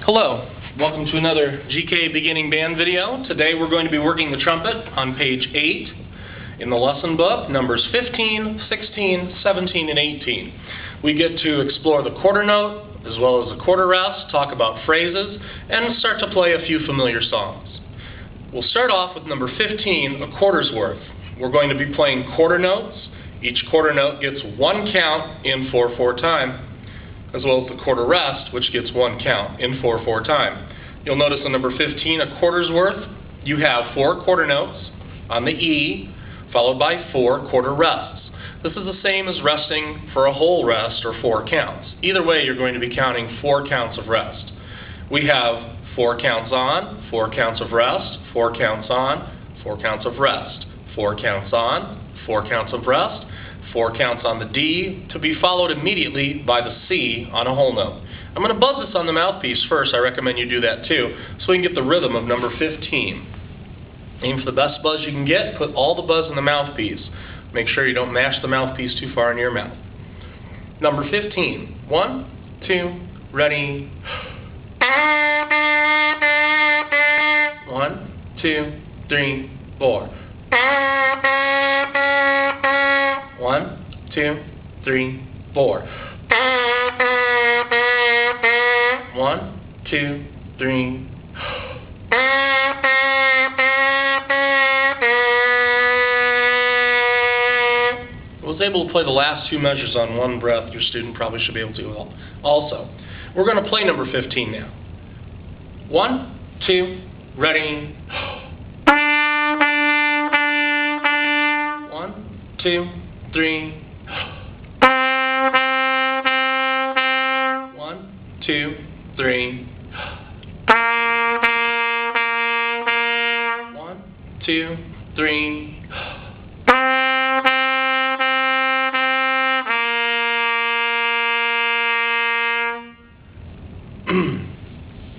Hello, welcome to another GK Beginning Band video. Today we're going to be working the trumpet on page 8 in the lesson book, numbers 15, 16, 17, and 18. We get to explore the quarter note as well as the quarter rest, talk about phrases, and start to play a few familiar songs. We'll start off with number 15, a quarter's worth. We're going to be playing quarter notes. Each quarter note gets one count in 4/4 time, as well as the quarter rest, which gets one count in 4/4 time. You'll notice in number 15, a quarter's worth, you have 4 quarter notes on the E, followed by 4 quarter rests. This is the same as resting for a whole rest or 4 counts. Either way, you're going to be counting 4 counts of rest. We have 4 counts on, 4 counts of rest, 4 counts on, 4 counts of rest, 4 counts on, 4 counts of rest, 4 counts on the D, to be followed immediately by the C on a whole note. I'm going to buzz this on the mouthpiece first. I recommend you do that too, so we can get the rhythm of number 15. Aim for the best buzz you can get. Put all the buzz in the mouthpiece. Make sure you don't mash the mouthpiece too far into your mouth. Number 15. 1, 2, ready. 1, 2, 3, 4. 1, 2, 3, 4. 1, 2, 3. I was able to play the last 2 measures on one breath. Your student probably should be able to also. We're going to play number 15 now. 1, 2, ready. 1, 2, 3. 1, 2, 3. 1, 2, 3.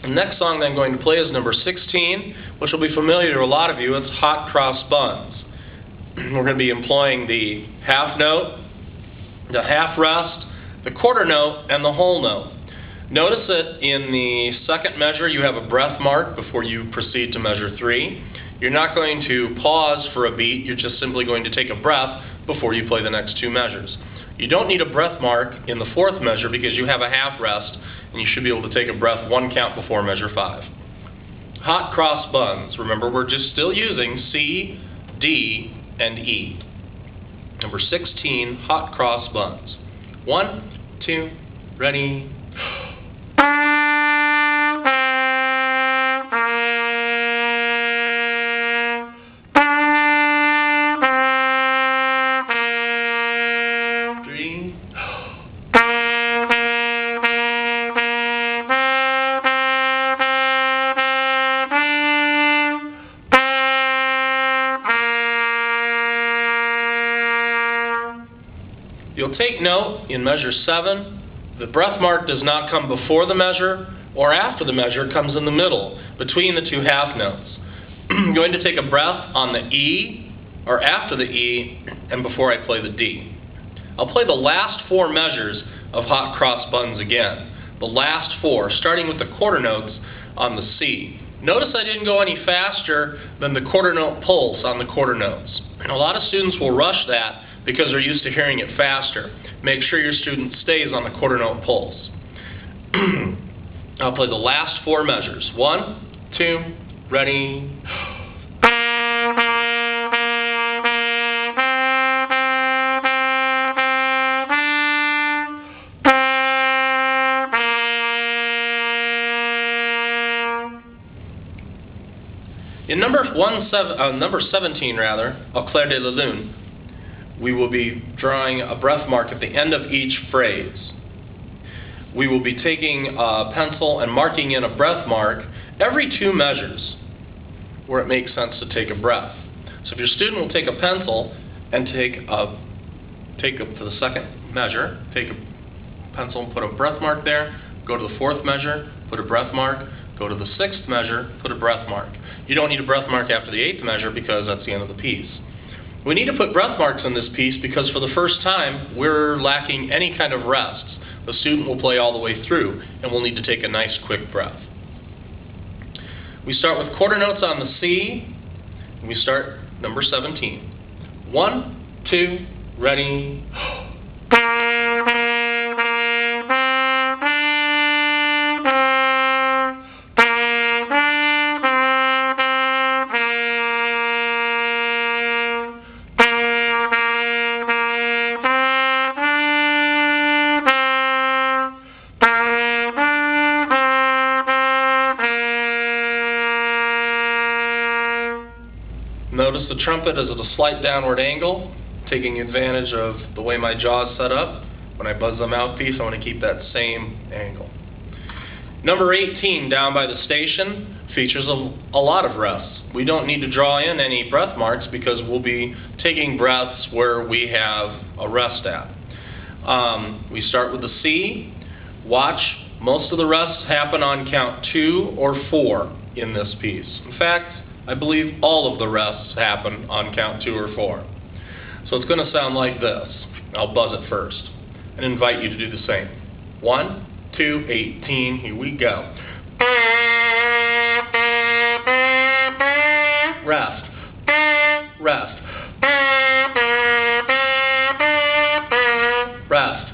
The next song that I'm going to play is number 16, which will be familiar to a lot of you. It's Hot Cross Buns. We're going to be employing the half note, the half rest, the quarter note, and the whole note. Notice that in the second measure you have a breath mark before you proceed to measure 3. You're not going to pause for a beat. You're just simply going to take a breath before you play the next 2 measures. You don't need a breath mark in the 4th measure because you have a half rest, and you should be able to take a breath 1 count before measure 5. Hot cross buns. Remember, we're just still using C, D, and E. Number 16, hot cross buns. 1, 2, ready. You'll take note in measure 7, the breath mark does not come before the measure or after the measure. It comes in the middle, between the 2 half notes. I'm going to take a breath on the E, or after the E, and before I play the D. I'll play the last 4 measures of Hot Cross Buns again. The last 4, starting with the quarter notes on the C. Notice I didn't go any faster than the quarter note pulse on the quarter notes. And a lot of students will rush that because they're used to hearing it faster. Make sure your student stays on the quarter note pulse. I'll play the last 4 measures. 1, 2, ready. In number 17, Au Clair de la Lune, we will be drawing a breath mark at the end of each phrase. We will be taking a pencil and marking in a breath mark every 2 measures where it makes sense to take a breath. So if your student will take a pencil and for the second measure, take a pencil and put a breath mark there, go to the 4th measure, put a breath mark, go to the 6th measure, put a breath mark. You don't need a breath mark after the 8th measure because that's the end of the piece. We need to put breath marks in this piece because for the first time we're lacking any kind of rests. The student will play all the way through and will need to take a nice quick breath. We start with quarter notes on the C, and we start number 17. 1, 2, ready. Notice the trumpet is at a slight downward angle, taking advantage of the way my jaw is set up. When I buzz the mouthpiece, I want to keep that same angle. Number 18, down by the station, features a lot of rests. We don't need to draw in any breath marks because we'll be taking breaths where we have a rest at. We start with the C. Watch, most of the rests happen on count 2 or 4 in this piece. In fact, I believe all of the rests happen on count 2 or 4. So it's going to sound like this. I'll buzz it first and invite you to do the same. 1, 2, 18, here we go. Rest, rest, rest, rest,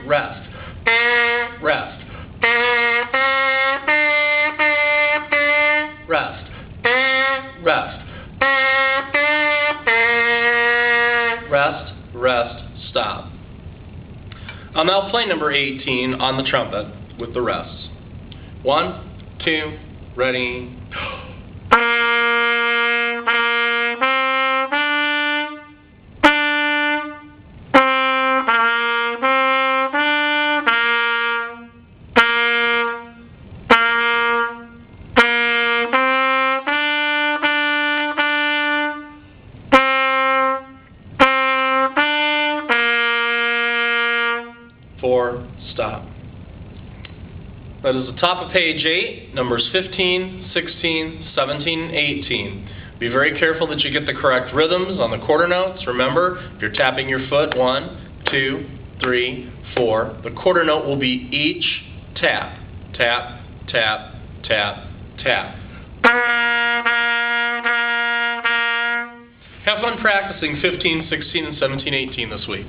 rest, rest. Rest, rest, rest, stop. I'll now play number 18 on the trumpet with the rests. 1, 2, ready. 4, stop. That is the top of page 8, numbers 15, 16, 17, and 18. Be very careful that you get the correct rhythms on the quarter notes. Remember, if you're tapping your foot, 1, 2, 3, 4, the quarter note will be each tap. Tap, tap, tap, tap. Have fun practicing 15, 16, and 17, 18 this week.